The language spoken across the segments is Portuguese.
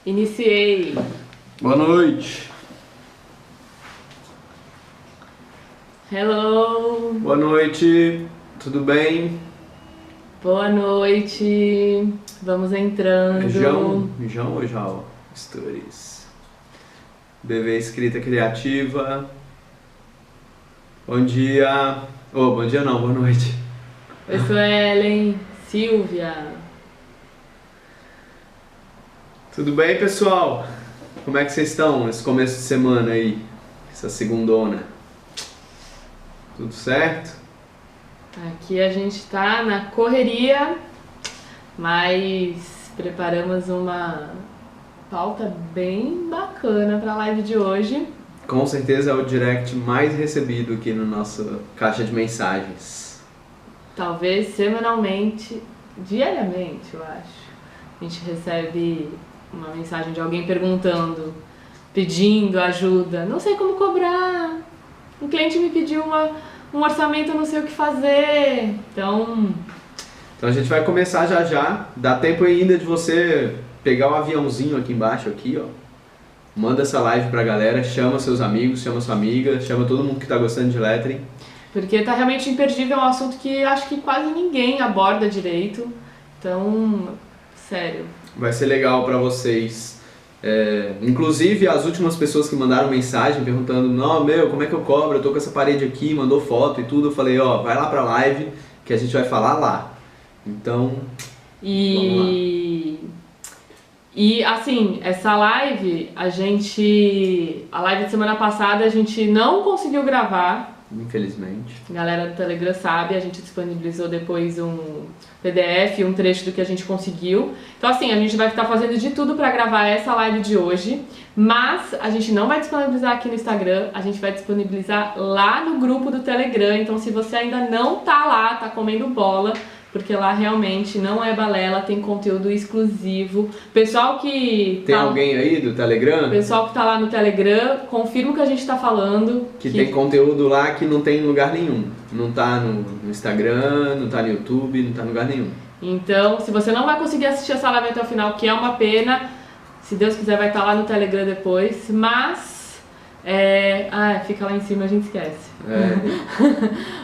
Iniciei. Boa noite. Hello. Boa noite. Tudo bem? Boa noite. Vamos entrando. João ou João? Stories. BV Escrita Criativa. Bom dia. Bom dia não, boa noite. Oi, Suelen. Silvia. Tudo bem, pessoal? Como é que vocês estão nesse começo de semana aí? Essa segundona? Tudo certo? Aqui a gente tá na correria, mas preparamos uma pauta bem bacana para a live de hoje. Com certeza é o direct mais recebido aqui na nossa caixa de mensagens. Talvez semanalmente, diariamente, eu acho. A gente recebe uma mensagem de alguém perguntando, pedindo ajuda. Não sei como cobrar. Um cliente me pediu um orçamento, eu não sei o que fazer. Então a gente vai começar já já. Dá tempo ainda de você pegar o aviãozinho aqui embaixo, aqui, ó. Manda essa live pra galera, chama seus amigos, chama sua amiga, chama todo mundo que tá gostando de lettering. Porque tá realmente imperdível, é um assunto que acho que quase ninguém aborda direito. Então, sério. Vai ser legal pra vocês. Inclusive, as últimas pessoas que mandaram mensagem perguntando: não, como é que eu cobro? Eu tô com essa parede aqui, mandou foto e tudo. Eu falei: vai lá pra live que a gente vai falar lá. Então, vamos lá. E assim, essa live, a live de semana passada a gente não conseguiu gravar. Infelizmente. A galera do Telegram sabe, a gente disponibilizou depois um PDF, um trecho do que a gente conseguiu. Então assim, a gente vai estar fazendo de tudo para gravar essa live de hoje, mas a gente não vai disponibilizar aqui no Instagram, a gente vai disponibilizar lá no grupo do Telegram. Então se você ainda não tá lá, tá comendo bola, porque lá realmente não é balela, tem conteúdo exclusivo. Pessoal que... Tem alguém aí do Telegram? Pessoal que tá lá no Telegram, confirma o que a gente tá falando. Que tem conteúdo lá que não tem em lugar nenhum. Não tá no Instagram, não tá no YouTube, não tá em lugar nenhum. Então, se você não vai conseguir assistir essa live até o final, que é uma pena, se Deus quiser vai estar lá no Telegram depois, mas... fica lá em cima, a gente esquece.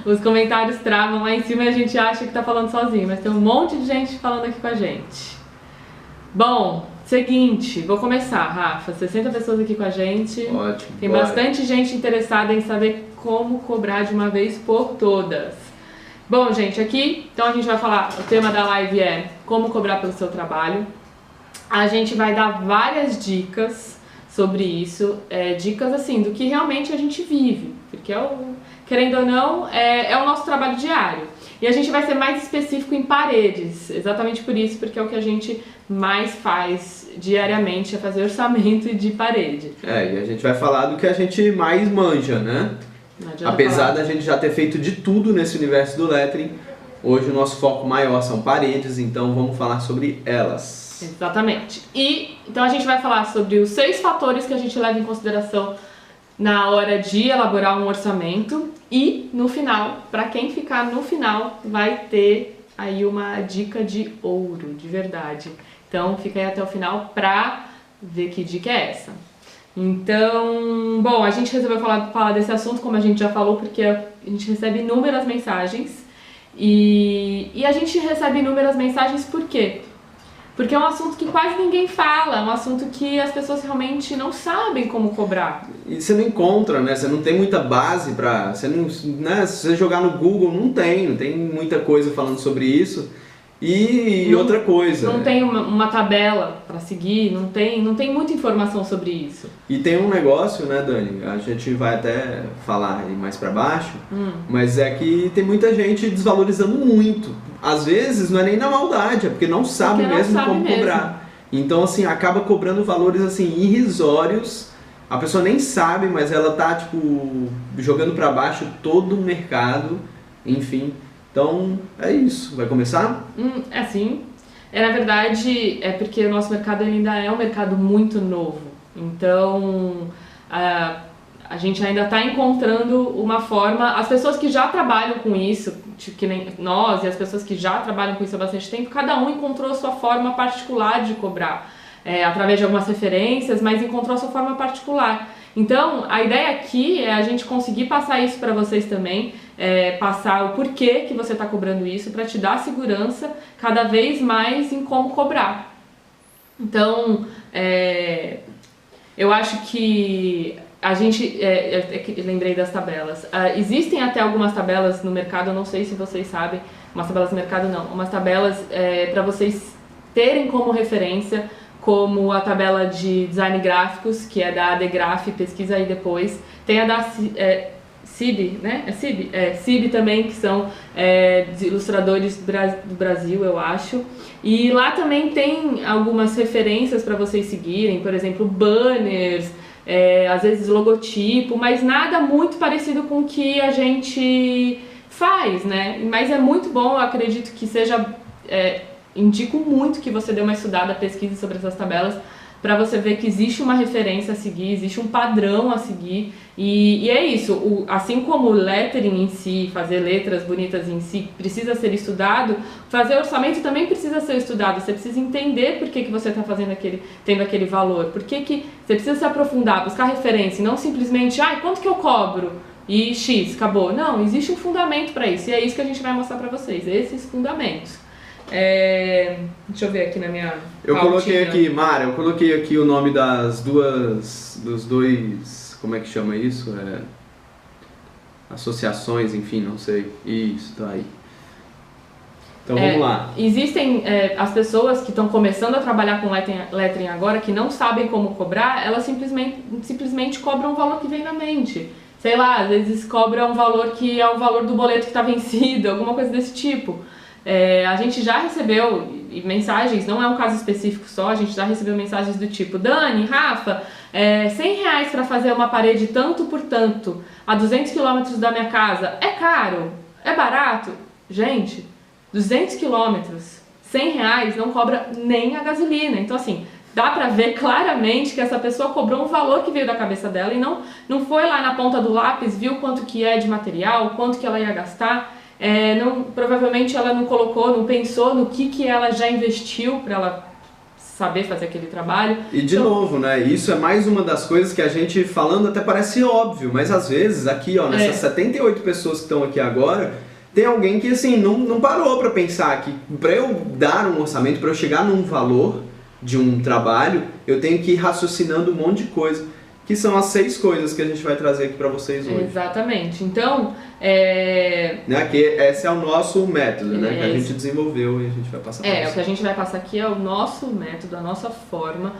Os comentários travam lá em cima e a gente acha que tá falando sozinho, mas tem um monte de gente falando aqui com a gente. Bom, seguinte, vou começar, Rafa. 60 pessoas aqui com a gente. Ótimo. Tem bastante gente interessada em saber como cobrar de uma vez por todas. Bom, gente, aqui, então a gente vai falar, o tema da live é como cobrar pelo seu trabalho. A gente vai dar várias dicas sobre isso, dicas assim, do que realmente a gente vive, porque querendo ou não, é o nosso trabalho diário. E a gente vai ser mais específico em paredes, exatamente por isso, porque é o que a gente mais faz diariamente, é fazer orçamento de parede. E a gente vai falar do que a gente mais manja, né? Apesar da gente já ter feito de tudo nesse universo do lettering, hoje o nosso foco maior são paredes, então vamos falar sobre elas. Exatamente. E então a gente vai falar sobre os 6 fatores que a gente leva em consideração na hora de elaborar um orçamento. E no final, para quem ficar no final, vai ter aí uma dica de ouro, de verdade. Então fica aí até o final pra ver que dica é essa. Então, bom, a gente resolveu falar desse assunto, como a gente já falou, porque a gente recebe inúmeras mensagens. E a gente recebe inúmeras mensagens por quê? Porque é um assunto que quase ninguém fala, é um assunto que as pessoas realmente não sabem como cobrar. E você não encontra, né? Você não tem muita base pra... Se você jogar no Google, não tem muita coisa falando sobre isso. E outra coisa... Não tem uma tabela para seguir, não tem muita informação sobre isso. E tem um negócio, né, Dani? A gente vai até falar aí mais pra baixo, mas é que tem muita gente desvalorizando muito. Às vezes não é nem na maldade, é porque não sabe mesmo como cobrar. Então, assim, acaba cobrando valores, assim, irrisórios. A pessoa nem sabe, mas ela tá, tipo, jogando pra baixo todo o mercado, enfim... Então, é isso. Vai começar? Assim, na verdade, é porque o nosso mercado ainda é um mercado muito novo. Então, a gente ainda está encontrando uma forma... As pessoas que já trabalham com isso, que nem nós e as pessoas que já trabalham com isso há bastante tempo, cada um encontrou a sua forma particular de cobrar. através de algumas referências, mas encontrou a sua forma particular. Então, a ideia aqui é a gente conseguir passar isso para vocês também, passar o porquê que você está cobrando isso, para te dar segurança cada vez mais em como cobrar. Então, eu acho que a gente, lembrei das tabelas, existem até algumas tabelas no mercado, eu não sei se vocês sabem, umas tabelas no mercado não, umas tabelas para vocês terem como referência, como a tabela de design gráficos, que é da ADGraph, pesquisa aí depois, tem a da CIB, né? CIB também, que são ilustradores do Brasil, eu acho. E lá também tem algumas referências para vocês seguirem, por exemplo, banners, às vezes logotipo, mas nada muito parecido com o que a gente faz, né? Mas é muito bom, eu acredito que seja... indico muito que você dê uma estudada, pesquise sobre essas tabelas, para você ver que existe uma referência a seguir, existe um padrão a seguir, e é isso, assim como o lettering em si, fazer letras bonitas em si, precisa ser estudado, fazer orçamento também precisa ser estudado, você precisa entender por que você está tendo aquele valor, por que você precisa se aprofundar, buscar referência, e não simplesmente, quanto que eu cobro? E X, acabou. Não, existe um fundamento para isso, e é isso que a gente vai mostrar para vocês, esses fundamentos. Deixa eu ver aqui na minha coloquei aqui, Mara, eu coloquei aqui o nome dos dois, como é que chama isso? Associações, enfim, não sei. Isso, tá aí. Então vamos lá. Existem as pessoas que estão começando a trabalhar com lettering agora, que não sabem como cobrar, elas simplesmente cobram um valor que vem na mente. Sei lá, às vezes cobra um valor que é o valor do boleto que está vencido, alguma coisa desse tipo. A gente já recebeu mensagens, não é um caso específico só, a gente já recebeu mensagens do tipo: Dani, Rafa, R$100 para fazer uma parede tanto por tanto, a 200 km da minha casa, é caro? É barato? Gente, 200 km, R$100 não cobra nem a gasolina, então assim, dá pra ver claramente que essa pessoa cobrou um valor que veio da cabeça dela e não foi lá na ponta do lápis, viu quanto que é de material, quanto que ela ia gastar. Provavelmente ela não pensou no que ela já investiu para ela saber fazer aquele trabalho. E de novo, né? Isso é mais uma das coisas que a gente falando até parece óbvio, mas às vezes aqui, nessas 78 pessoas que estão aqui agora, tem alguém que assim não parou para pensar que para eu dar um orçamento, para eu chegar num valor de um trabalho, eu tenho que ir raciocinando um monte de coisa. Que são as 6 coisas que a gente vai trazer aqui para vocês hoje. Exatamente. Então, que esse é o nosso método, né? Que a gente desenvolveu e a gente vai passar para vocês. O que a gente vai passar aqui é o nosso método, a nossa forma.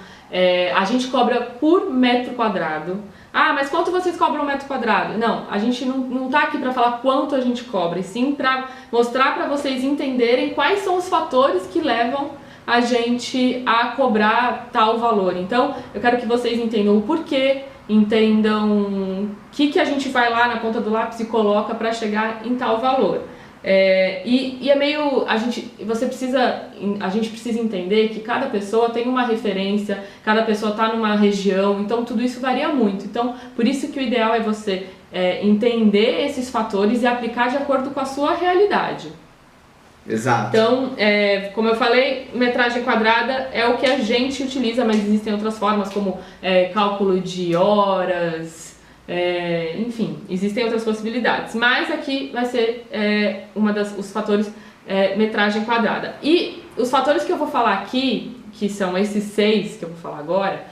A gente cobra por metro quadrado. Mas quanto vocês cobram um metro quadrado? Não, a gente não tá aqui para falar quanto a gente cobra, e sim para mostrar para vocês entenderem quais são os fatores que levam a gente a cobrar tal valor. Então, eu quero que vocês entendam o porquê, entendam o que a gente vai lá na ponta do lápis e coloca para chegar em tal valor. E é meio... A gente precisa entender que cada pessoa tem uma referência, cada pessoa está numa região, então tudo isso varia muito. Então, por isso que o ideal é você entender esses fatores e aplicar de acordo com a sua realidade. Exato. Então, como eu falei, metragem quadrada é o que a gente utiliza, mas existem outras formas como cálculo de horas, enfim, existem outras possibilidades. Mas aqui vai ser os fatores metragem quadrada. E os fatores que eu vou falar aqui, que são esses 6 que eu vou falar agora,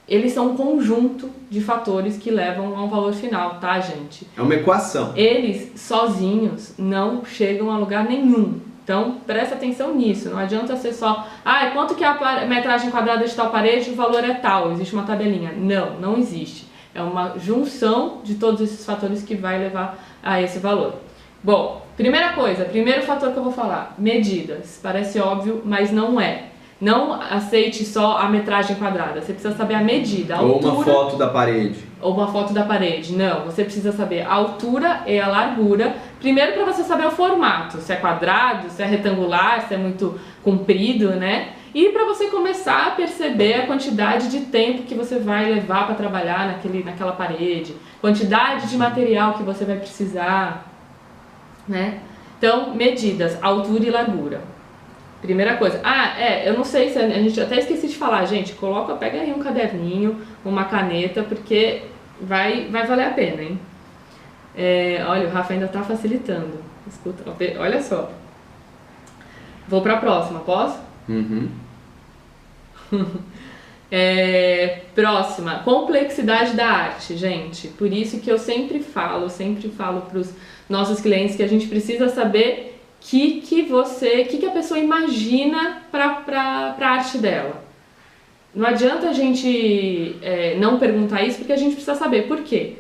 eles são um conjunto de fatores que levam a um valor final, tá, gente? É uma equação. Eles, sozinhos, não chegam a lugar nenhum. Então, presta atenção nisso. Não adianta ser só... quanto que é a metragem quadrada de tal parede, o valor é tal. Existe uma tabelinha. Não existe. É uma junção de todos esses fatores que vai levar a esse valor. Bom, primeiro fator que eu vou falar. Medidas. Parece óbvio, mas não é. Não aceite só a metragem quadrada, você precisa saber a medida, a altura... Ou uma foto da parede. Ou uma foto da parede, não. Você precisa saber a altura e a largura. Primeiro para você saber o formato, se é quadrado, se é retangular, se é muito comprido, né? E para você começar a perceber a quantidade de tempo que você vai levar para trabalhar naquela parede, quantidade de material que você vai precisar, né? Então, medidas, altura e largura. Primeira coisa. Eu não sei se a gente até esqueci de falar, gente, pega aí um caderninho, uma caneta, porque vai valer a pena, hein? Olha, o Rafa ainda tá facilitando. Escuta, olha só. Vou pra próxima, posso? Uhum. Próxima, complexidade da arte, gente. Por isso que eu sempre falo pros nossos clientes que a gente precisa saber o que a pessoa imagina pra arte dela. Não adianta a gente não perguntar isso, porque a gente precisa saber por quê.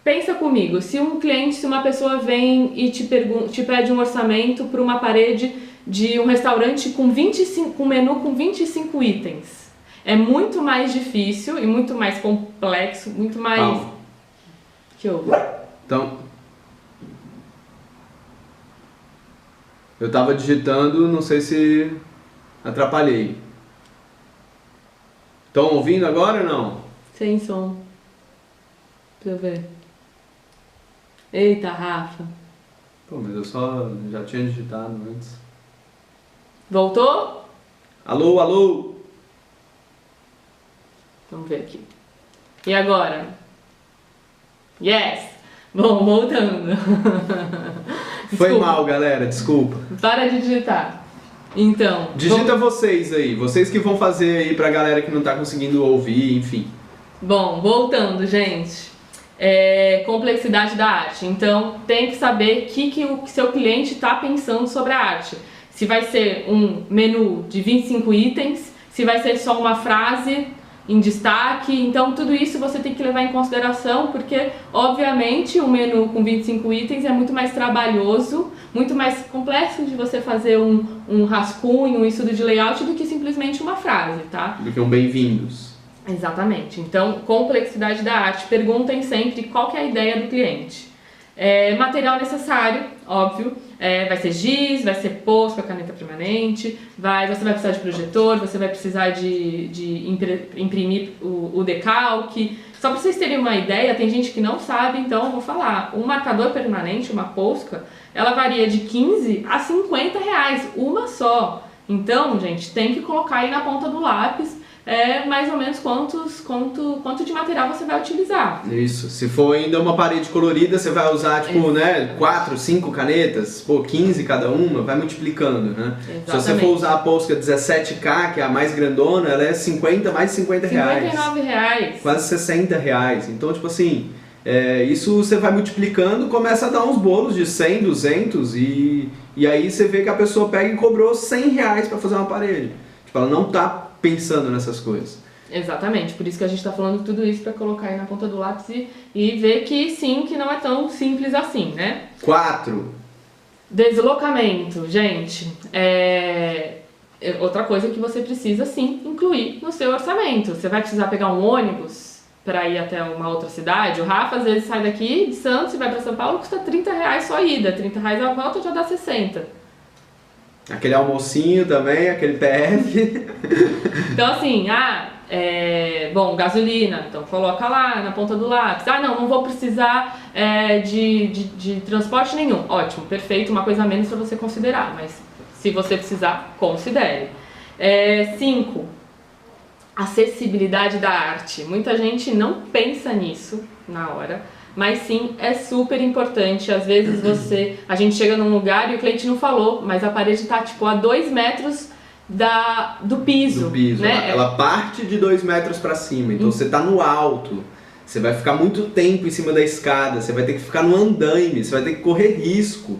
Pensa comigo, se uma pessoa vem e te pede um orçamento para uma parede de um restaurante com um menu com 25 itens. É muito mais difícil e muito mais complexo, muito mais... Que houve? Então, eu tava digitando, não sei se atrapalhei. Estão ouvindo agora ou não? Sem som. Deixa eu ver. Eita, Rafa. Pô, mas eu já tinha digitado antes. Voltou? Alô, alô? Vamos ver aqui. E agora? Yes! Bom, voltando. Foi mal, galera, desculpa. Para de digitar. Então... Digita vocês aí, vocês que vão fazer aí pra galera que não tá conseguindo ouvir, enfim. Bom, voltando, gente. Complexidade da arte. Então, tem que saber o que o seu cliente está pensando sobre a arte. Se vai ser um menu de 25 itens, se vai ser só uma frase em destaque. Então, tudo isso você tem que levar em consideração, porque, obviamente, um menu com 25 itens é muito mais trabalhoso, muito mais complexo de você fazer um rascunho, um estudo de layout, do que simplesmente uma frase, tá? Do que um bem-vindos. Exatamente. Então, complexidade da arte. Perguntem sempre qual que é a ideia do cliente. Material necessário, óbvio. Vai ser giz, vai ser pôs com a caneta permanente, você vai precisar de projetor, você vai precisar de imprimir o decalque. Só para vocês terem uma ideia, tem gente que não sabe, então eu vou falar. Um marcador permanente, uma Posca, ela varia de 15 a 50 reais, uma só. Então, gente, tem que colocar aí na ponta do lápis mais ou menos quanto de material você vai utilizar. Isso, se for ainda uma parede colorida, você vai usar, 4, 5 canetas, 15 cada uma, vai multiplicando, né? Exatamente. Se você for usar a Posca 17K, que é a mais grandona, ela é mais de 50 reais. 59 reais. Quase 60 reais. Então, isso você vai multiplicando, começa a dar uns bolos de 100, 200 e aí você vê que a pessoa pega e cobrou 100 reais para fazer uma parede. Ela não tá pensando nessas coisas. Exatamente, por isso que a gente está falando tudo isso para colocar aí na ponta do lápis e ver que sim, que não é tão simples assim, né? 4. Deslocamento, gente. Outra coisa que você precisa sim incluir no seu orçamento. Você vai precisar pegar um ônibus para ir até uma outra cidade. O Rafa às vezes sai daqui de Santos e vai para São Paulo, custa 30 reais só a ida, 30 reais a volta já dá 60. Aquele almocinho também, aquele PF. Então assim, gasolina, então coloca lá na ponta do lápis. Não vou precisar de transporte nenhum. Ótimo, perfeito, uma coisa a menos para você considerar, mas se você precisar, considere. 5. Acessibilidade da arte. Muita gente não pensa nisso na hora, mas sim, é super importante. Às vezes a gente chega num lugar e o cliente não falou, mas a parede está a 2 metros do piso. Né? Ela parte de 2 metros para cima, então você está no alto. Você vai ficar muito tempo em cima da escada, você vai ter que ficar no andaime, você vai ter que correr risco.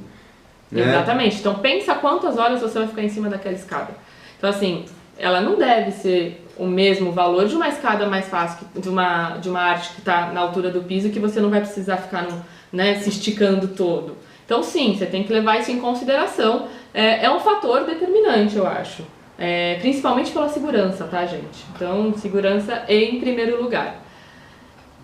Né? Exatamente. Então pensa quantas horas você vai ficar em cima daquela escada. Então assim, ela não deve ser o mesmo valor de uma escada mais fácil, de uma arte que está na altura do piso, que você não vai precisar ficar se esticando todo. Então sim, você tem que levar isso em consideração. É um fator determinante, eu acho. Principalmente pela segurança, tá, gente? Então, segurança em primeiro lugar.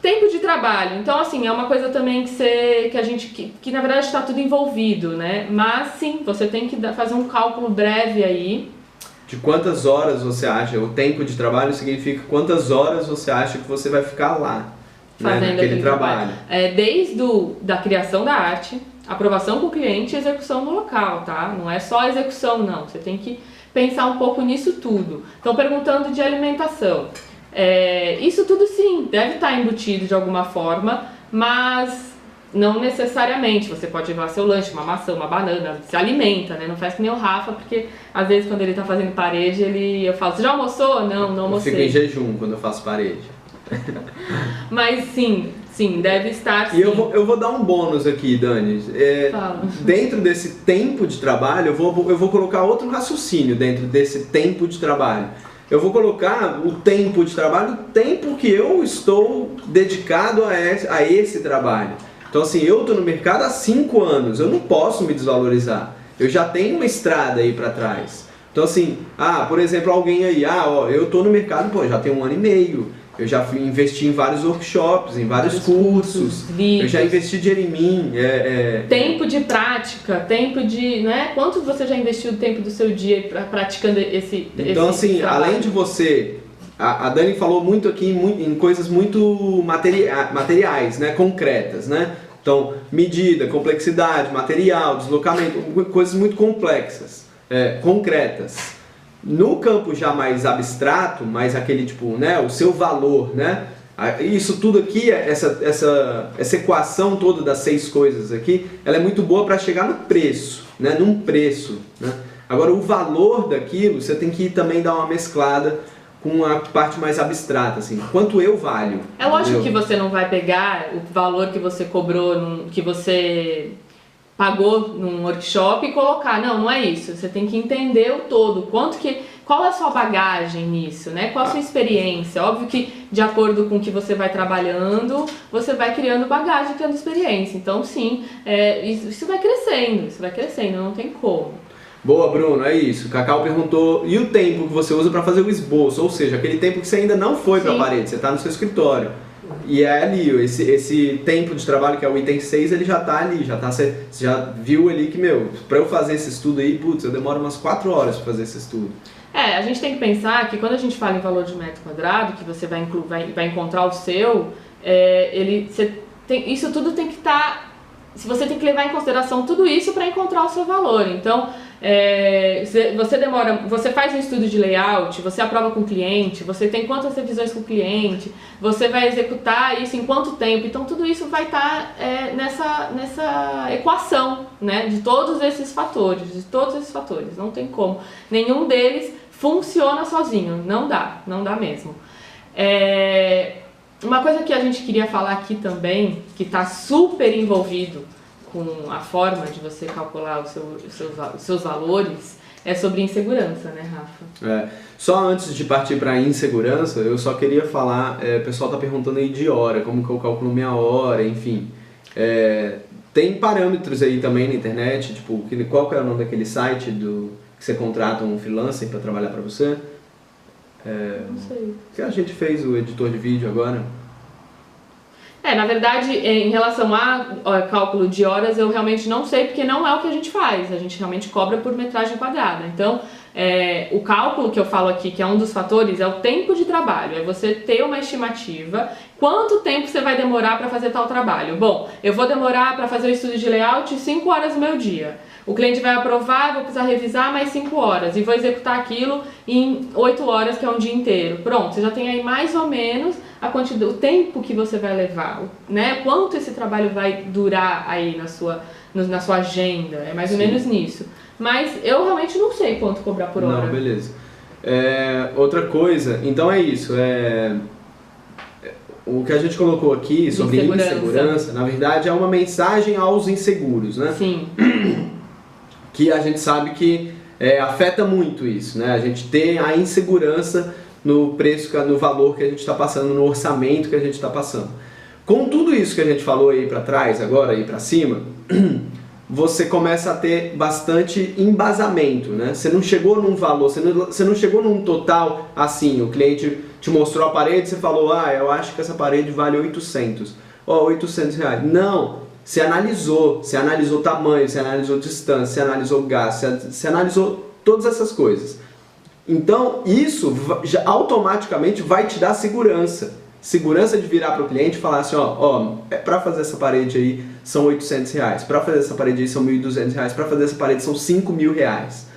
Tempo de trabalho. Então, assim, é uma coisa também que na verdade está tudo envolvido, né? Mas sim, você tem que fazer um cálculo breve aí. De quantas horas você acha, o tempo de trabalho significa quantas horas você acha que você vai ficar lá, fazendo aquele trabalho. Desde da criação da arte, aprovação com o cliente e execução no local, tá? Não é só a execução, não. Você tem que pensar um pouco nisso tudo. Então, perguntando de alimentação. Isso tudo sim, deve estar embutido de alguma forma, mas não necessariamente. Você pode levar seu lanche, uma maçã, uma banana, se alimenta, né? Não faz que nem o Rafa, porque às vezes quando ele tá fazendo parede, eu falo, você já almoçou? Não almocei. Eu fico em jejum quando eu faço parede. Mas sim, deve estar sim. E eu vou dar um bônus aqui, Dani. Dentro desse tempo de trabalho, eu vou colocar outro raciocínio dentro desse tempo de trabalho. Eu vou colocar o tempo de trabalho, o tempo que eu estou dedicado a esse trabalho. Então assim, eu estou no mercado há 5 anos, eu não posso me desvalorizar. Eu já tenho uma estrada aí para trás. Então assim, por exemplo, alguém aí, eu estou no mercado, já tem 1 ano e meio. Eu já investi em vários workshops, em vários cursos, vídeos. Eu já investi dinheiro em mim. Tempo de prática, tempo de... Né? Quanto você já investiu o tempo do seu dia praticando esse Então assim, trabalho? além de você... A Dani falou muito aqui em coisas muito materiais, né? Concretas, né? Então, medida, complexidade, material, deslocamento, coisas muito complexas, concretas. No campo já mais abstrato, mais aquele tipo, né, o seu valor, né? Isso tudo aqui, essa equação toda das 6 coisas aqui, ela é muito boa para chegar no preço, né? Num preço, né? Agora o valor daquilo, você tem que também dar uma mesclada com a parte mais abstrata, assim, quanto eu valho. É lógico que você não vai pegar o valor que você cobrou, que você pagou num workshop e colocar, não é isso. Você tem que entender o todo, qual é a sua bagagem nisso, né? Qual a sua experiência? Óbvio que de acordo com o que você vai trabalhando, você vai criando bagagem, criando experiência. Então sim, isso vai crescendo, não tem como. Boa, Bruno, é isso. O Cacau perguntou, e o tempo que você usa para fazer o esboço? Ou seja, aquele tempo que você ainda não foi para a parede, você está no seu escritório. E é ali, esse tempo de trabalho, que é o item 6, ele já está ali, você já viu ali que, para eu fazer esse estudo aí, eu demoro umas 4 horas para fazer esse estudo. A gente tem que pensar que quando a gente fala em valor de metro quadrado, que você vai encontrar o seu, isso tudo tem que estar... Você tem que levar em consideração tudo isso para encontrar o seu valor. Então, você faz um estudo de layout, você aprova com o cliente, você tem quantas revisões com o cliente, você vai executar isso em quanto tempo. Então, tudo isso vai estar nessa equação, né, de todos esses fatores. Não tem como. Nenhum deles funciona sozinho. Não dá mesmo. Uma coisa que a gente queria falar aqui também, que está super envolvido com a forma de você calcular os seus valores, é sobre insegurança, né, Rafa? Só antes de partir para insegurança, eu só queria falar, o pessoal está perguntando aí de hora, como que eu calculo minha hora, enfim. Tem parâmetros aí também na internet, tipo, qual que é o nome daquele site que você contrata um freelancer para trabalhar para você? Não sei. Que a gente fez o editor de vídeo agora. Na verdade, em relação a cálculo de horas, eu realmente não sei, porque não é o que a gente faz. A gente realmente cobra por metragem quadrada. Então, o cálculo que eu falo aqui, que é um dos fatores, é o tempo de trabalho. É você ter uma estimativa. Quanto tempo você vai demorar para fazer tal trabalho? Bom, eu vou demorar para fazer o estudo de layout 5 horas do meu dia. O cliente vai aprovar, vou precisar revisar mais 5 horas e vou executar aquilo em 8 horas, que é um dia inteiro. Pronto, você já tem aí mais ou menos o tempo que você vai levar, né? Quanto esse trabalho vai durar aí na sua agenda, é mais ou menos nisso. Mas eu realmente não sei quanto cobrar por hora. Não, beleza. Outra coisa, então é isso, o que a gente colocou aqui sobre insegurança, na verdade é uma mensagem aos inseguros, né? Sim. Que a gente sabe que afeta muito isso, né? A gente tem a insegurança no preço, no valor que a gente está passando, no orçamento que a gente está passando. Com tudo isso que a gente falou aí para trás, agora aí para cima, você começa a ter bastante embasamento, né? Você não chegou num valor, você não chegou num total assim, o cliente te mostrou a parede, você falou, eu acho que essa parede vale 800. 800 reais. Não! Você analisou o tamanho, você analisou distância, você analisou gasto, você analisou todas essas coisas. Então, isso já automaticamente vai te dar segurança. Segurança de virar para o cliente e falar assim, para fazer essa parede aí são 800 reais, para fazer essa parede aí são 1.200 reais, para fazer essa parede são 5.000 reais.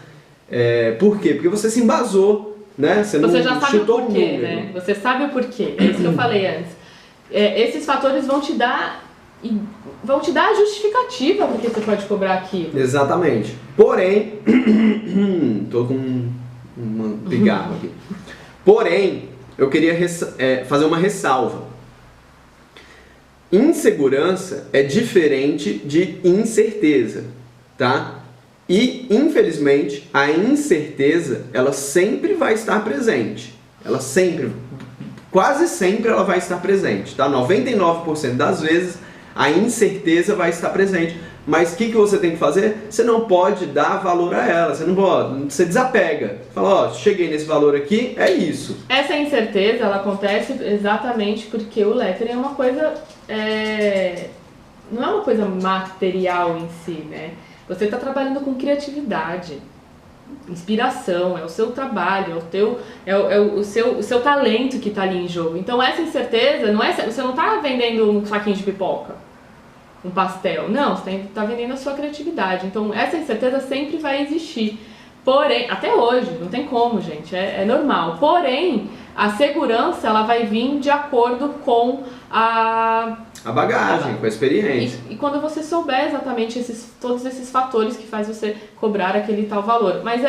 Por quê? Porque você se embasou, né? Você já sabe o porquê, né? Você sabe o porquê. É isso que eu falei antes. Esses fatores vão te dar a justificativa porque você pode cobrar aquilo. Exatamente. Porém, tô com uma pigarro aqui. Porém, eu queria fazer uma ressalva. Insegurança é diferente de incerteza, tá? E, infelizmente, a incerteza, ela sempre vai estar presente. Quase sempre ela vai estar presente, tá? 99% das vezes a incerteza vai estar presente. Mas o que você tem que fazer? Você não pode dar valor a ela, você desapega. Fala, cheguei nesse valor aqui, é isso. Essa incerteza, ela acontece exatamente porque o lettering é uma coisa, não é uma coisa material em si, né? Você está trabalhando com criatividade, inspiração, é o seu trabalho, o seu talento que está ali em jogo. Então essa incerteza, você não está vendendo um saquinho de pipoca, um pastel, não, você está vendendo a sua criatividade. Então essa incerteza sempre vai existir, porém, até hoje, não tem como, gente, é normal. Porém, a segurança, ela vai vir de acordo com a bagagem, com a experiência. E quando você souber exatamente todos esses fatores que faz você cobrar aquele tal valor. Mas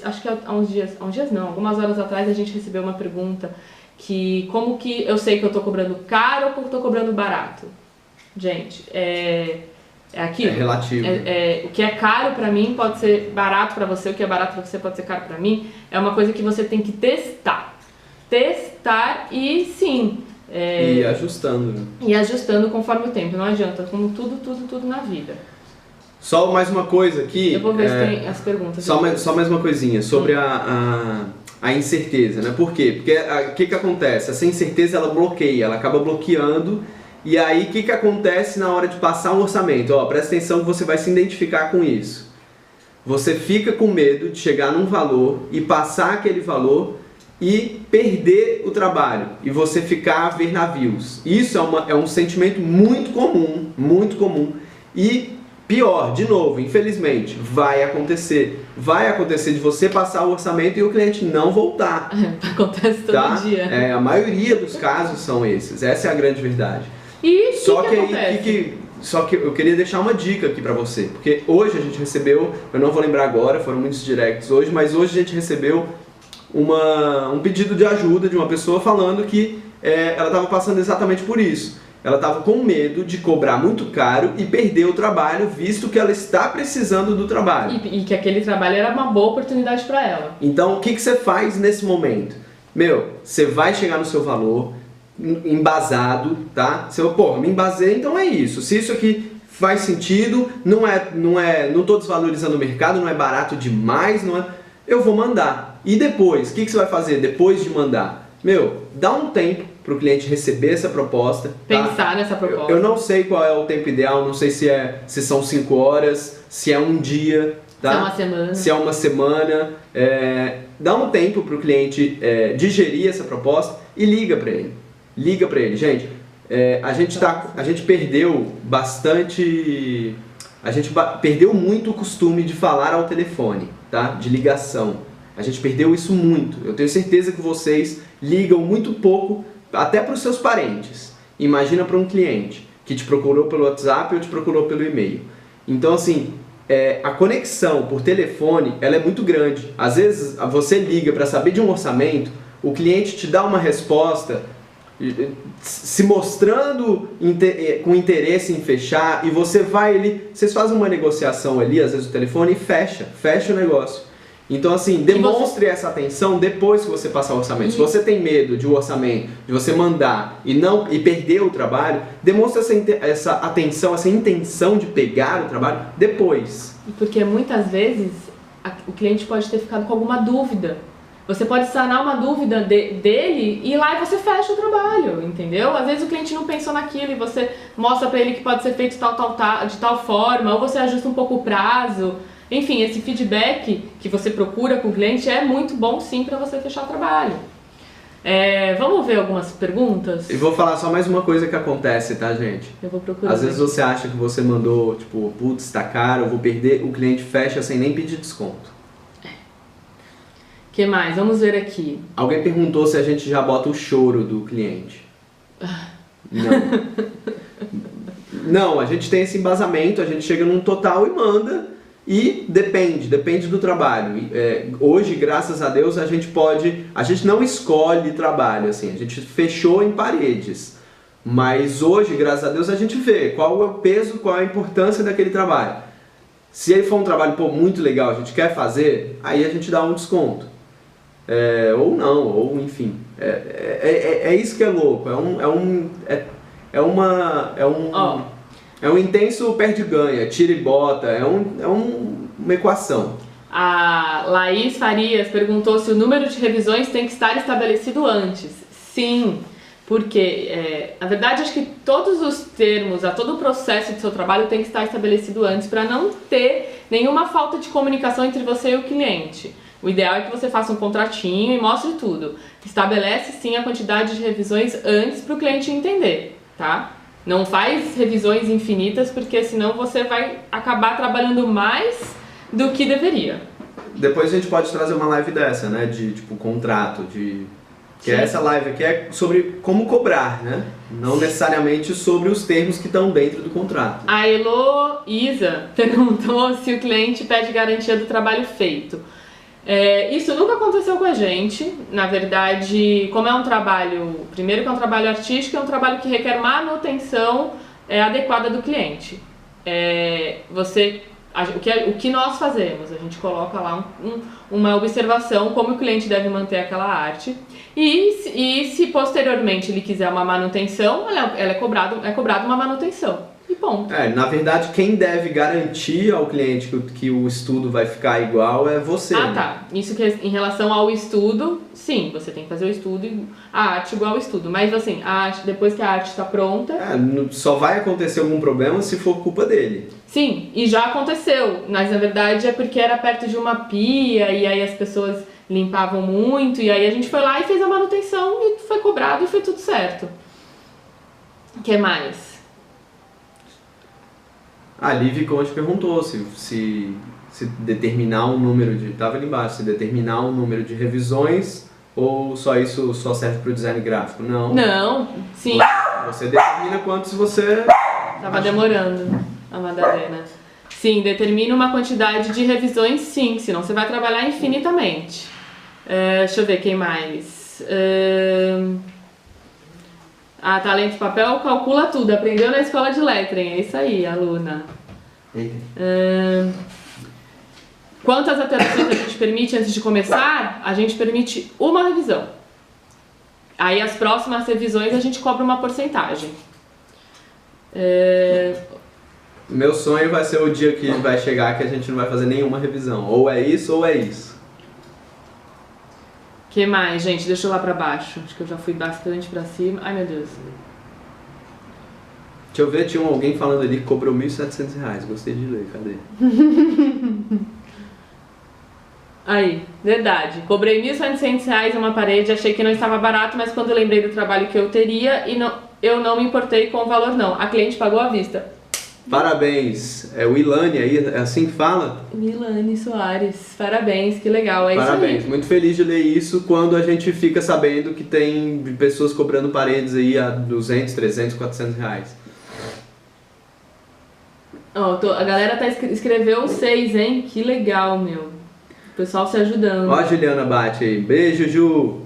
acho que há uns dias não, algumas horas atrás a gente recebeu uma pergunta que como que eu sei que eu estou cobrando caro ou que eu estou cobrando barato? Gente, aquilo. É relativo. O que é caro pra mim pode ser barato pra você, o que é barato pra você pode ser caro pra mim. É uma coisa que você tem que testar. Testar e sim... E ajustando. Né? E ajustando conforme o tempo. Não adianta, como tudo na vida. Só mais uma coisa aqui. Eu vou ver se tem as perguntas. Só mais uma coisinha sobre a incerteza, né? Por quê? Porque o que acontece? Essa incerteza, ela bloqueia, ela acaba bloqueando. E aí, o que acontece na hora de passar um orçamento? Presta atenção que você vai se identificar com isso. Você fica com medo de chegar num valor e passar aquele valor e perder o trabalho. E você ficar a ver navios. Isso é um sentimento muito comum. E pior, de novo, infelizmente, vai acontecer. Vai acontecer de você passar o orçamento e o cliente não voltar. Acontece todo dia. A maioria dos casos são esses. Essa é a grande verdade. E Só que eu queria deixar uma dica aqui pra você, porque hoje a gente recebeu, eu não vou lembrar agora, foram muitos directs hoje, mas hoje a gente recebeu um pedido de ajuda de uma pessoa falando que ela estava passando exatamente por isso. Ela estava com medo de cobrar muito caro e perder o trabalho, visto que ela está precisando do trabalho. E que aquele trabalho era uma boa oportunidade para ela. Então, o que você faz nesse momento? Você vai chegar no seu valor, embasado, tá? Me embasei, então é isso. Se isso aqui faz sentido, não tô desvalorizando o mercado, não é barato demais, eu vou mandar. E depois, o que você vai fazer depois de mandar? Dá um tempo para o cliente receber essa proposta. Tá? Pensar nessa proposta. Eu não sei qual é o tempo ideal, não sei se são 5 horas, se é um dia, tá? Se é uma semana. Se é uma semana. Dá um tempo para o cliente digerir essa proposta e liga para ele. Liga para ele, gente. A gente perdeu bastante. A gente perdeu muito o costume de falar ao telefone, tá? De ligação. A gente perdeu isso muito. Eu tenho certeza que vocês ligam muito pouco, até para os seus parentes. Imagina para um cliente que te procurou pelo WhatsApp ou te procurou pelo e-mail. Então, assim, a conexão por telefone, ela é muito grande. Às vezes, você liga para saber de um orçamento, o cliente te dá uma resposta se mostrando com interesse em fechar, e vocês fazem uma negociação ali, às vezes o telefone, e fecha o negócio. Então, assim, demonstre essa atenção depois que você passar o orçamento. Se você tem medo de um orçamento, de você mandar e perder o trabalho, demonstre essa atenção, essa intenção de pegar o trabalho depois. Porque muitas vezes o cliente pode ter ficado com alguma dúvida. Você pode sanar uma dúvida dele e ir lá e você fecha o trabalho, entendeu? Às vezes o cliente não pensou naquilo e você mostra pra ele que pode ser feito de tal forma, ou você ajusta um pouco o prazo. Enfim, esse feedback que você procura com o cliente é muito bom sim para você fechar o trabalho. Vamos ver algumas perguntas? E vou falar só mais uma coisa que acontece, tá, gente? Eu vou procurar. Às vezes você acha que você mandou, tipo, putz, tá caro, eu vou perder, o cliente fecha sem nem pedir desconto. Que mais? Vamos ver aqui. Alguém perguntou se a gente já bota o choro do cliente. Não. Não, a gente tem esse embasamento, a gente chega num total e manda, e depende do trabalho. Hoje, graças a Deus, a gente não escolhe trabalho, assim, a gente fechou em paredes. Mas hoje, graças a Deus, a gente vê qual é o peso, qual é a importância daquele trabalho. Se ele for um trabalho muito legal, a gente quer fazer, aí a gente dá um desconto. Ou não, ou enfim. É isso que é louco. É um intenso perde-ganha, tira e bota. Uma equação. A Laís Farias perguntou se o número de revisões tem que estar estabelecido antes. Sim, porque, na verdade, acho que todos os termos, todo o processo do seu trabalho tem que estar estabelecido antes para não ter nenhuma falta de comunicação entre você e o cliente. O ideal é que você faça um contratinho e mostre tudo. Estabelece sim a quantidade de revisões antes para o cliente entender, tá? Não faz revisões infinitas, porque senão você vai acabar trabalhando mais do que deveria. Depois a gente pode trazer uma live dessa, né? De tipo contrato, que essa live aqui é sobre como cobrar, né? Não necessariamente sobre os termos que estão dentro do contrato. A Heloísa perguntou se o cliente pede garantia do trabalho feito. Isso nunca aconteceu com a gente. Na verdade, como é um trabalho, primeiro que é um trabalho artístico, é um trabalho que requer manutenção adequada do cliente. O que nós fazemos? A gente coloca lá uma observação como o cliente deve manter aquela arte, e se posteriormente ele quiser uma manutenção, é cobrado uma manutenção. E ponto. Na verdade, quem deve garantir ao cliente que o estudo vai ficar igual é você. Ah, tá. Isso que em relação ao estudo, sim, você tem que fazer o estudo e a arte igual ao estudo. Mas assim, depois que a arte está pronta... só vai acontecer algum problema se for culpa dele. Sim, e já aconteceu. Mas na verdade é porque era perto de uma pia e aí as pessoas limpavam muito. E aí a gente foi lá e fez a manutenção e foi cobrado e foi tudo certo. O que mais? A Liv Conte perguntou se determinar um número de... Estava ali embaixo, se determinar um número de revisões ou isso só serve para o design gráfico. Não, sim. Você determina quantos você... Tava demorando a Madalena. Sim, determina uma quantidade de revisões, sim, senão você vai trabalhar infinitamente. Deixa eu ver quem mais. Talento Papel calcula tudo, aprendeu na escola de lettering, é isso aí, aluna. Quantas alterações a gente permite antes de começar? A gente permite uma revisão. Aí as próximas revisões a gente cobra uma porcentagem. Meu sonho vai ser o dia que vai chegar que a gente não vai fazer nenhuma revisão. Ou é isso ou é isso. O que mais, gente? Deixa eu lá pra baixo. Acho que eu já fui bastante pra cima. Ai, meu Deus. Deixa eu ver, tinha alguém falando ali que cobrou R$1.700. Gostei de ler, cadê? Aí, verdade. Cobrei R$1.700 uma parede, achei que não estava barato, mas quando eu lembrei do trabalho que eu teria, eu não me importei com o valor não. A cliente pagou à vista. Parabéns. É o Ilane aí, é assim que fala? Ilane Soares, parabéns, que legal, Parabéns. Isso aí. Muito feliz de ler isso quando a gente fica sabendo que tem pessoas cobrando paredes aí a R$200, R$300, R$400. A galera escreveu 6, hein? Que legal, meu. O pessoal se ajudando. Ó a Juliana Bate aí. Beijo, Ju.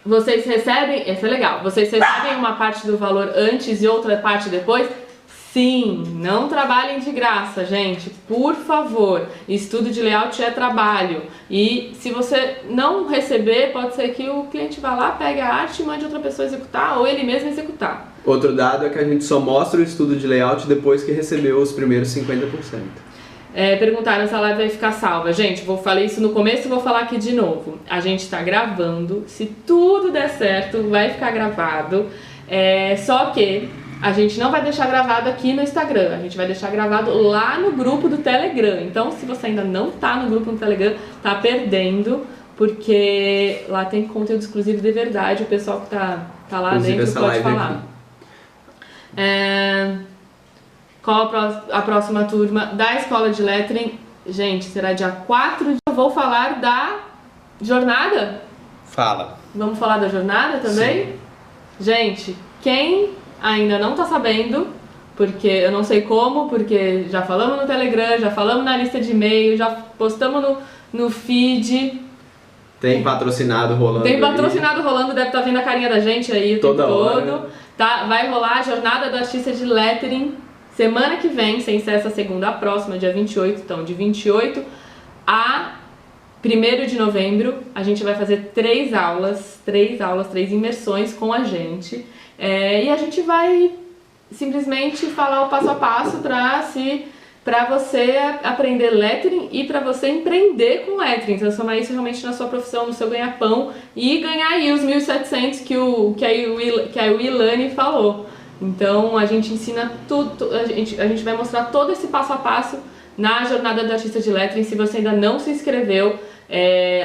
Vocês recebem, essa é legal, vocês recebem uma parte do valor antes e outra parte depois? Sim, não trabalhem de graça, gente, por favor. Estudo de layout é trabalho. E se você não receber, pode ser que o cliente vá lá, pegue a arte e mande outra pessoa executar, ou ele mesmo executar. Outro dado é que a gente só mostra o estudo de layout depois que recebeu os primeiros 50%. Perguntaram se a live vai ficar salva. Gente, falei isso no começo e vou falar aqui de novo. A gente tá gravando, se tudo der certo, vai ficar gravado. Só que a gente não vai deixar gravado aqui no Instagram, a gente vai deixar gravado lá no grupo do Telegram. Então, se você ainda não tá no grupo do Telegram, tá perdendo, porque lá tem conteúdo exclusivo de verdade, o pessoal que tá lá Inclusive, dentro pode falar. Qual a próxima turma da Escola de Lettering? Gente, será dia 4 de vou falar da jornada. Fala. Vamos falar da jornada também? Sim. Gente, quem ainda não tá sabendo, porque eu não sei como, porque já falamos no Telegram, já falamos na lista de e-mail, já postamos no feed. Tem patrocinado rolando. Tem patrocinado rolando, deve estar vendo a carinha da gente aí o tempo todo. Tá? Vai rolar a jornada do artista de lettering semana que vem, sem ser essa segunda, a próxima, dia 28. Então, de 28 a 1º de novembro, a gente vai fazer 3 imersões com a gente. E a gente vai simplesmente falar o passo a passo para você aprender lettering e para você empreender com lettering, transformar isso realmente na sua profissão, no seu ganha-pão e ganhar aí os 1.700 que a Ilane falou. Então a gente ensina tudo, a gente vai mostrar todo esse passo a passo na jornada do artista de lettering. Se você ainda não se inscreveu,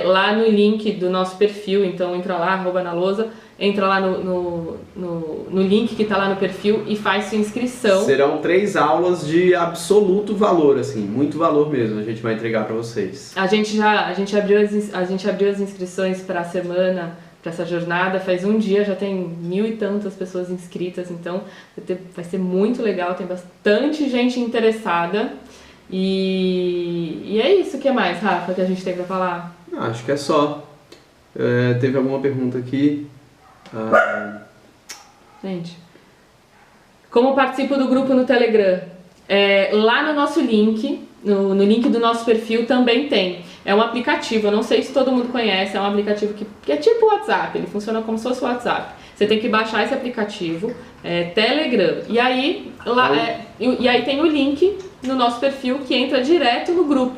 lá no link do nosso perfil, então entra lá, @nalousa, entra lá no link que está lá no perfil e faz sua inscrição. Serão 3 aulas de absoluto valor, assim, muito valor mesmo, a gente vai entregar para vocês. A gente abriu as inscrições para a semana, para essa jornada, faz um dia, já tem 1.000 e tantas pessoas inscritas, então vai ser muito legal, tem bastante gente interessada. E é isso. O que mais, Rafa, que a gente tem para falar? Acho que é só. Teve alguma pergunta aqui? Gente, como participo do grupo no Telegram? Lá no nosso link, no link do nosso perfil também tem. É um aplicativo, eu não sei se todo mundo conhece, é um aplicativo que é tipo o WhatsApp, ele funciona como se fosse o WhatsApp. Você tem que baixar esse aplicativo, Telegram, e aí tem o link no nosso perfil que entra direto no grupo.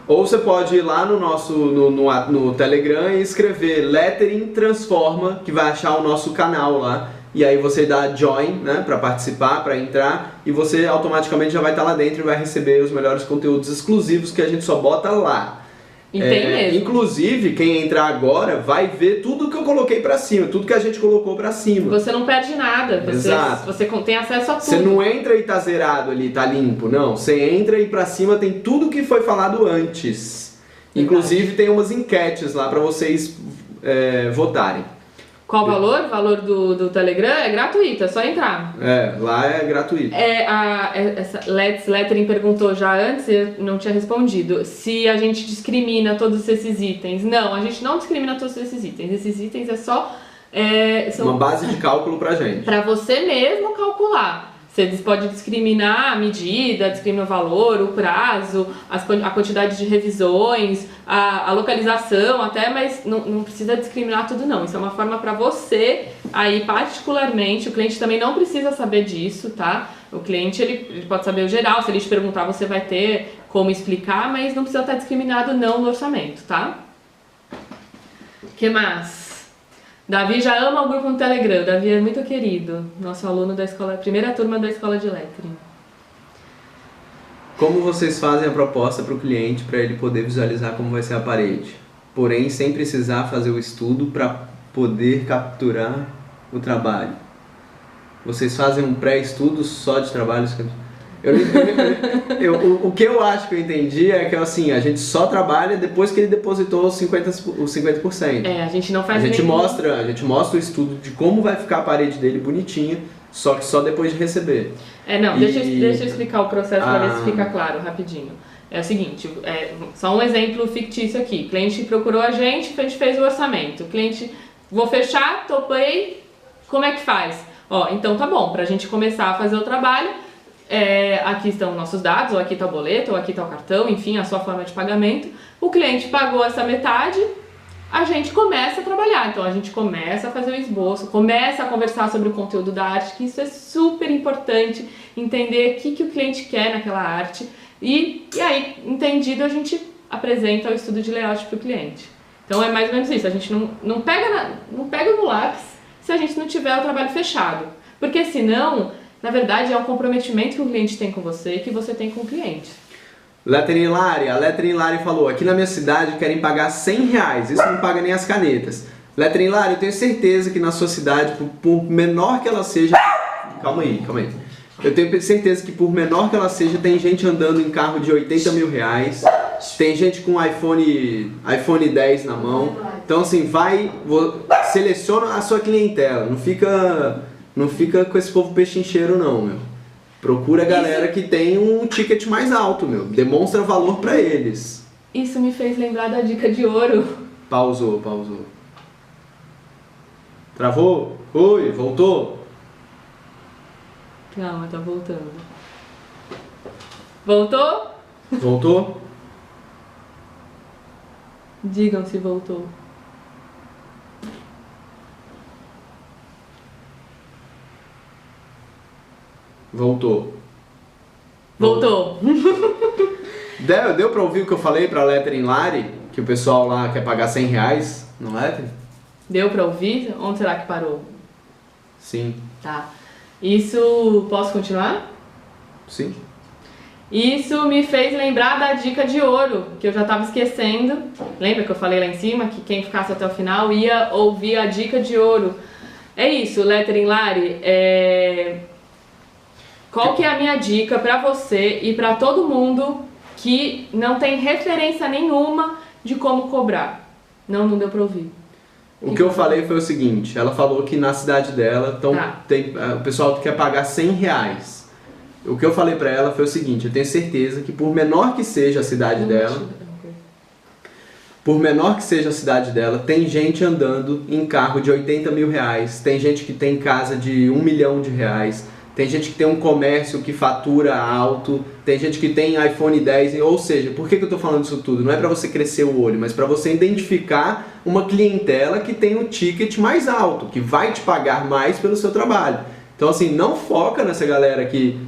Ou você pode ir lá no nosso no Telegram e escrever Lettering Transforma, que vai achar o nosso canal lá. E aí você dá join, né, para participar, para entrar, e você automaticamente já vai estar lá dentro e vai receber os melhores conteúdos exclusivos que a gente só bota lá. E tem mesmo. Inclusive, quem entrar agora vai ver tudo que eu coloquei pra cima, tudo que a gente colocou pra cima. Você não perde nada, você tem acesso a tudo. Você não entra e tá zerado ali, tá limpo, não. Você entra e pra cima tem tudo que foi falado antes. Inclusive tem umas enquetes lá pra vocês votarem. Qual o valor? O valor do Telegram é gratuito, é só entrar. Lá é gratuito. Essa Let's Lettering perguntou já antes, eu não tinha respondido, se a gente discrimina todos esses itens. Não, a gente não discrimina todos esses itens. Esses itens são uma base de cálculo pra gente. Pra você mesmo calcular. Você pode discriminar a medida, discriminar o valor, o prazo, a quantidade de revisões, a localização até, mas não precisa discriminar tudo não. Isso é uma forma para você, aí particularmente, o cliente também não precisa saber disso, tá? O cliente ele pode saber o geral, se ele te perguntar você vai ter como explicar, mas não precisa estar discriminado não no orçamento, tá? O que mais? Davi já ama o grupo no Telegram, Davi é muito querido, nosso aluno da escola, primeira turma da escola de lettering. Como vocês fazem a proposta para o cliente para ele poder visualizar como vai ser a parede, porém sem precisar fazer o estudo para poder capturar o trabalho? Vocês fazem um pré-estudo só de trabalhos? O que eu acho que eu entendi é que assim, a gente só trabalha depois que ele depositou os 50%. A gente não faz a gente mostra o estudo de como vai ficar a parede dele bonitinha, só que só depois de receber. Deixa eu explicar o processo para ver se fica claro rapidinho. É o seguinte, só um exemplo fictício aqui. O cliente procurou a gente fez o orçamento. O cliente, vou fechar, topei, como é que faz? Então tá bom, pra gente começar a fazer o trabalho, aqui estão nossos dados, ou aqui está o boleto, ou aqui está o cartão, enfim, a sua forma de pagamento. O cliente pagou essa metade, a gente começa a trabalhar. Então a gente começa a fazer o esboço, começa a conversar sobre o conteúdo da arte, que isso é super importante, entender o que o cliente quer naquela arte. E aí, entendido, a gente apresenta o estudo de layout para o cliente. Então é mais ou menos isso, a gente não pega no lápis se a gente não tiver o trabalho fechado. Porque senão, na verdade, é um comprometimento que o cliente tem com você e que você tem com o cliente. Lettering Lari, a Lettering Lari falou, aqui na minha cidade querem pagar R$100, isso não paga nem as canetas. Lettering Lari, eu tenho certeza que na sua cidade, por menor que ela seja... Calma aí. Eu tenho certeza que por menor que ela seja, tem gente andando em carro de R$80 mil, Tem gente com iPhone 10 na mão. Então assim, seleciona a sua clientela. Não fica com esse povo pechincheiro não, meu. Procura a galera que tem um ticket mais alto, meu. Demonstra valor pra eles. Isso me fez lembrar da dica de ouro. Pausou. Travou? Oi, voltou? Calma, tá voltando. Voltou? Voltou? Digam se voltou. Voltou. Deu pra ouvir o que eu falei pra Lettering Lari? Que o pessoal lá quer pagar R$100 no Lettering? Deu pra ouvir? Onde será que parou? Sim. Tá. Isso... Posso continuar? Sim. Isso me fez lembrar da dica de ouro, que eu já tava esquecendo. Lembra que eu falei lá em cima que quem ficasse até o final ia ouvir a dica de ouro? É isso, Lettering Lari. Qual que é a minha dica pra você e pra todo mundo que não tem referência nenhuma de como cobrar? Não deu pra ouvir. O que eu falei foi o seguinte, ela falou que na cidade dela o pessoal quer pagar R$100. O que eu falei pra ela foi o seguinte, eu tenho certeza que por menor que seja a cidade dela, tem gente andando em carro de R$80 mil, tem gente que tem casa de R$1 milhão, tem gente que tem um comércio que fatura alto, tem gente que tem iPhone 10, ou seja, por que eu tô falando isso tudo? Não é pra você crescer o olho, mas pra você identificar uma clientela que tem um ticket mais alto, que vai te pagar mais pelo seu trabalho. Então assim, não foca nessa galera que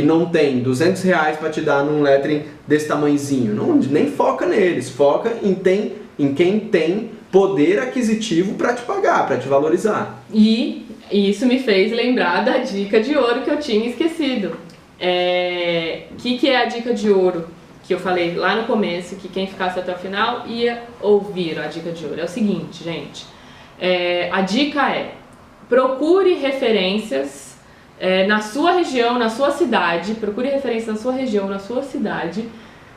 não tem R$200 pra te dar num lettering desse tamanhozinho, nem foca neles, foca em quem tem poder aquisitivo pra te pagar, pra te valorizar. E isso me fez lembrar da dica de ouro que eu tinha esquecido. Que é a dica de ouro que eu falei lá no começo, que quem ficasse até o final ia ouvir a dica de ouro. É o seguinte, gente, a dica procure referências na sua região, na sua cidade,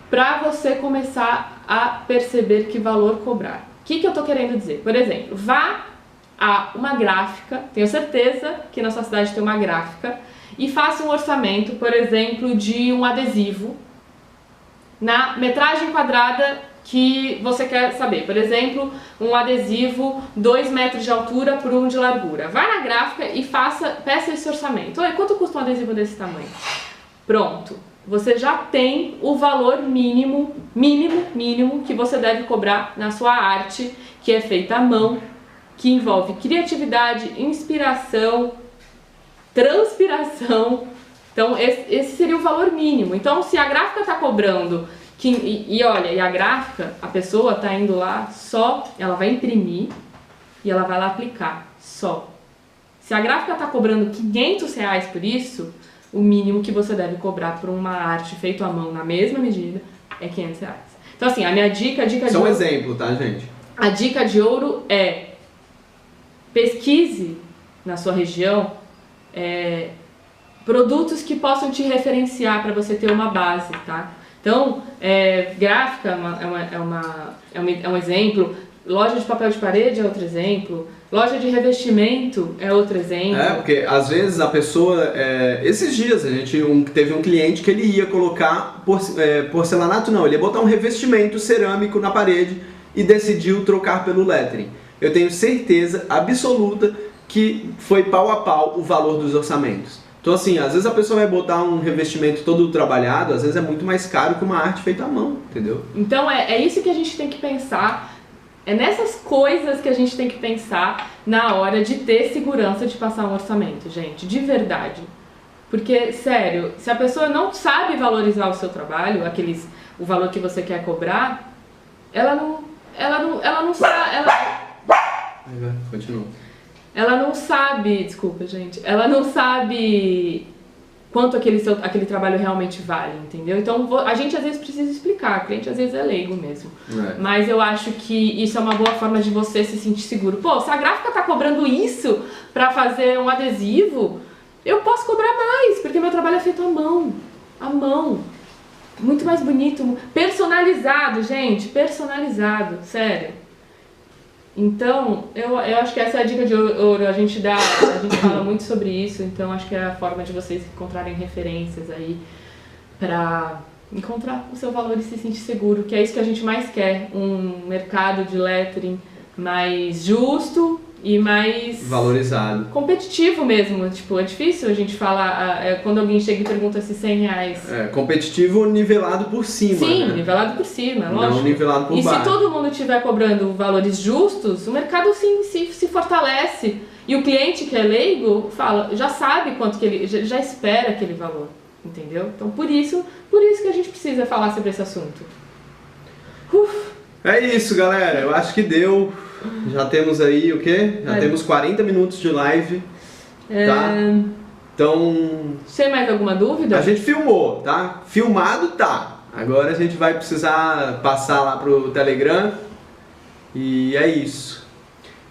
para você começar a perceber que valor cobrar. O que eu tô querendo dizer? Por exemplo, vá a uma gráfica, tenho certeza que na sua cidade tem uma gráfica, e faça um orçamento, por exemplo, de um adesivo na metragem quadrada que você quer saber. Por exemplo, um adesivo 2 metros de altura por 1 de largura. Vai na gráfica e peça esse orçamento. Oi, quanto custa um adesivo desse tamanho? Pronto. Você já tem o valor mínimo que você deve cobrar na sua arte, que é feita à mão, que envolve criatividade, inspiração, transpiração. Então esse seria o valor mínimo. Então se a gráfica está cobrando, olha, a gráfica, a pessoa está indo lá ela vai imprimir e ela vai lá aplicar, só. Se a gráfica está cobrando R$500 por isso, o mínimo que você deve cobrar por uma arte feita à mão na mesma medida é R$500. Então assim, a minha dica de ouro... Isso é um exemplo, tá, gente? A dica de ouro é: pesquise na sua região produtos que possam te referenciar para você ter uma base, tá? Então, gráfica é um exemplo, loja de papel de parede é outro exemplo, loja de revestimento é outro exemplo. Porque às vezes a pessoa... esses dias a gente teve um cliente que ele ia colocar porcelanato, não, ele ia botar um revestimento cerâmico na parede e decidiu trocar pelo lettering. Eu tenho certeza absoluta que foi pau a pau o valor dos orçamentos. Então assim, às vezes a pessoa vai botar um revestimento todo trabalhado, às vezes é muito mais caro que uma arte feita à mão, entendeu? Então é isso que a gente tem que pensar, é nessas coisas que a gente tem que pensar na hora de ter segurança de passar um orçamento, gente, de verdade. Porque, sério, se a pessoa não sabe valorizar o seu trabalho, o valor que você quer cobrar, ela não sabe... Continua. Ela não sabe, desculpa, gente, ela não sabe quanto aquele trabalho realmente vale, entendeu? Então a gente às vezes precisa explicar, o cliente às vezes é leigo mesmo. Mas eu acho que isso é uma boa forma de você se sentir seguro. Pô, se a gráfica tá cobrando isso pra fazer um adesivo, eu posso cobrar mais, porque meu trabalho é feito à mão. À mão. Muito mais bonito, personalizado, gente, personalizado, sério. Então, eu acho que essa é a dica de ouro, a gente fala muito sobre isso, então acho que é a forma de vocês encontrarem referências aí pra encontrar o seu valor e se sentir seguro, que é isso que a gente mais quer, um mercado de lettering mais justo e mais valorizado, competitivo mesmo. Tipo, é difícil a gente falar quando alguém chega e pergunta se R$100. Competitivo nivelado por cima. Sim, né? nivelado por cima, lógico. Não nivelado por baixo. E se todo mundo estiver cobrando valores justos, o mercado se fortalece. E o cliente que é leigo já sabe quanto que ele já espera aquele valor, entendeu? Então por isso que a gente precisa falar sobre esse assunto. É isso, galera. Eu acho que deu. Já temos aí o quê? Já temos 40 minutos de live, tá? Então... Tem mais alguma dúvida? A gente filmou, tá? Filmado tá. Agora a gente vai precisar passar lá pro Telegram e é isso.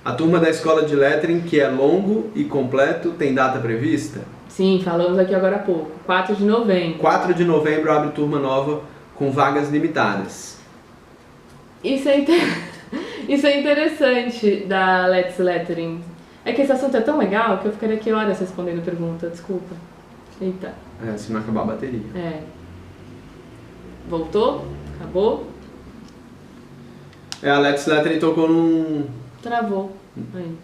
A turma da Escola de Lettering, que é longo e completo, tem data prevista? Sim, falamos aqui agora há pouco. 4 de novembro. 4 de novembro abre turma nova com vagas limitadas. Isso é interessante da Let's Lettering. É que esse assunto é tão legal que eu ficaria aqui horas respondendo pergunta, desculpa. Eita. Se não acabar a bateria. Voltou? Acabou? A Let's Lettering tocou num... Travou. Aí.